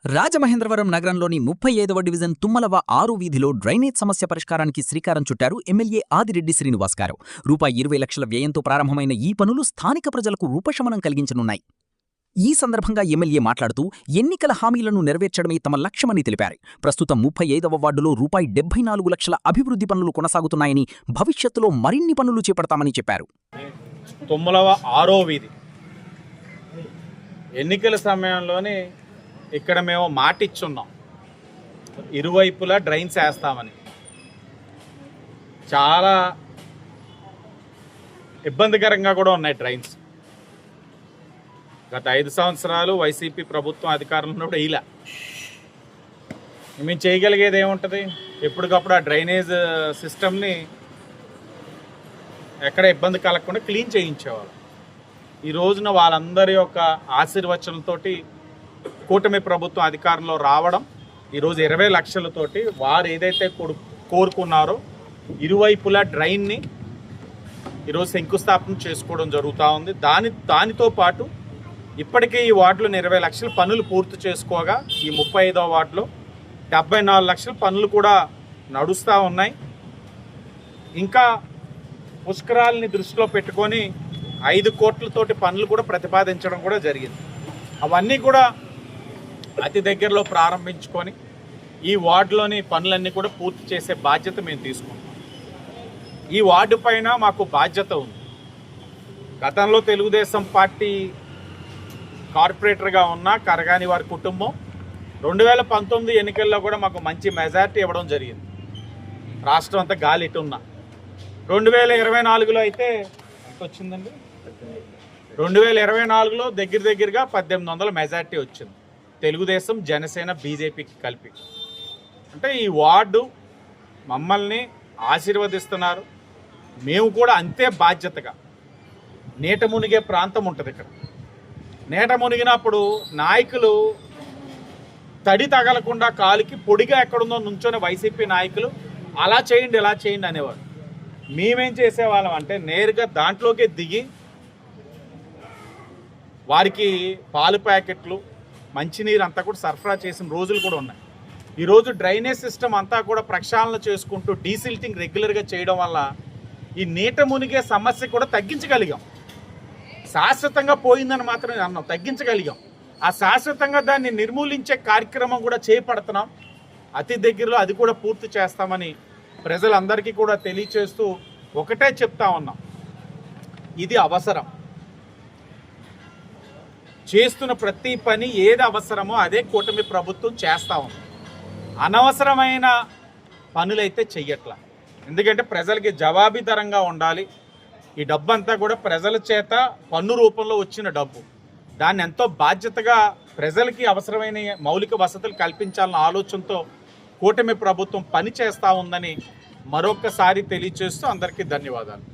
రాజమహేంద్రవరం నగరంలోని 35వ డివిజన్ తుమ్మలవ 6 వీధిలో డ్రైనేజ్ సమస్య పరిష్కారానికి శ్రీకారం చుట్టారు ఎమ్మెల్యే ఆదిరెడ్డి శ్రీనివాస్ గారు. రూ.20 లక్షల వ్యయంతో ప్రారంభమైన ఈ పనులు స్థానిక ప్రజలకు ఉపశమనం కలిగించనున్నాయి. ఈ సందర్భంగా ఎమ్మెల్యే మాట్లాడుతూ ఎన్నికల హామీలను నెరవేర్చడమే తమ లక్ష్యమని తెలిపారు. ప్రస్తుతం 35వ వార్డులో రూ.74 లక్షల అభివృద్ధి పనులు కొనసాగుతున్నాయని, భవిష్యత్తులో మరిన్ని పనులు చేపడతామని చెప్పారు. తుమ్మలవ 6వ వీధి ఎన్నికల సమయంలోనే ఇక్కడ మేము మాటిచ్చున్నాం, ఇరువైపులా డ్రైన్స్ వేస్తామని. చాలా ఇబ్బందికరంగా కూడా ఉన్నాయి డ్రైన్స్. గత 5 సంవత్సరాలు వైసీపీ ప్రభుత్వం అధికారంలో ఉన్నప్పుడు ఇలా మేము చేయగలిగేది ఏముంటుంది? ఎప్పటికప్పుడు ఆ డ్రైనేజ్ సిస్టమ్ని ఎక్కడ ఇబ్బంది కలగకుండా క్లీన్ చేయించేవాళ్ళు. ఈ రోజున వాళ్ళందరి యొక్క ఆశీర్వచనలతోటి కూటమి ప్రభుత్వం అధికారంలో రావడం, ఈరోజు 20 లక్షలతోటి వారు ఏదైతే కోరుకున్నారో ఇరువైపులా డ్రైన్ని ఈరోజు శంకుస్థాపన చేసుకోవడం జరుగుతూ ఉంది. దానితో పాటు ఇప్పటికే ఈ వార్డులో 20 లక్షల పనులు పూర్తి చేసుకోగా ఈ 35వ వార్డులో 74 లక్షల పనులు కూడా నడుస్తూ ఉన్నాయి. ఇంకా పుష్కరాలని దృష్టిలో పెట్టుకొని 5 కోట్లతోటి పనులు కూడా ప్రతిపాదించడం కూడా జరిగింది. అవన్నీ కూడా అతి దగ్గరలో ప్రారంభించుకొని ఈ వార్డులోని పనులన్నీ కూడా పూర్తి చేసే బాధ్యత మేము తీసుకుంటాం. ఈ వార్డు పైన మాకు బాధ్యత ఉంది. గతంలో తెలుగుదేశం పార్టీ కార్పొరేటర్గా ఉన్న కరగాని వారి కుటుంబం 2019 ఎన్నికల్లో కూడా మాకు మంచి మెజారిటీ ఇవ్వడం జరిగింది. రాష్ట్రం అంతా గాలి ఇటున్నా. 2024లో అయితే ఎంత వచ్చిందండి? 2024లో దగ్గరగా 1800 మెజారిటీ వచ్చింది, తెలుగుదేశం, జనసేన, బీజేపీకి కలిపి. అంటే ఈ వార్డు మమ్మల్ని ఆశీర్వదిస్తున్నారు. మేము కూడా అంతే బాధ్యతగా, నీట మునిగే ప్రాంతం ఉంటుంది ఇక్కడ. నీట మునిగినప్పుడు నాయకులు తడి తగలకుండా కాలికి పొడిగా ఎక్కడుందో నుంచొని వైసీపీ నాయకులు అలా చేయండి ఇలా చేయండి అనేవారు. మేమేం చేసేవాళ్ళం అంటే నేరుగా దాంట్లోకే దిగి వారికి పాలు ప్యాకెట్లు, మంచినీరు అంతా కూడా సరఫరా చేసిన రోజులు కూడా ఉన్నాయి. ఈరోజు డ్రైనేజ్ సిస్టమ్ అంతా కూడా ప్రక్షాళన చేసుకుంటూ డీసిల్టింగ్ రెగ్యులర్గా చేయడం వల్ల ఈ నీట మునిగే సమస్య కూడా తగ్గించగలిగాం. శాశ్వతంగా పోయిందని మాత్రమే అన్నాం, తగ్గించగలిగాం. ఆ శాశ్వతంగా దాన్ని నిర్మూలించే కార్యక్రమం కూడా చేపడుతున్నాం. అతి దగ్గరలో అది కూడా పూర్తి చేస్తామని ప్రజలందరికీ కూడా తెలియచేస్తూ ఒకటే చెప్తా ఉన్నాం, ఇది అవసరం. చేస్తున్న ప్రతి పని ఏది అవసరమో అదే కూటమి ప్రభుత్వం చేస్తూ ఉంది. అనవసరమైన పనులైతే చెయ్యట్లా. ఎందుకంటే ప్రజలకి జవాబుదారంగా ఉండాలి. ఈ డబ్బు అంతా కూడా ప్రజల చేత పన్ను రూపంలో వచ్చిన డబ్బు. దాన్ని ఎంతో బాధ్యతగా ప్రజలకి అవసరమైన మౌలిక వసతులు కల్పించాలన్న ఆలోచనతో కూటమి ప్రభుత్వం పని చేస్తూ ఉందని మరొక్కసారి తెలియజేస్తూ అందరికీ ధన్యవాదాలు.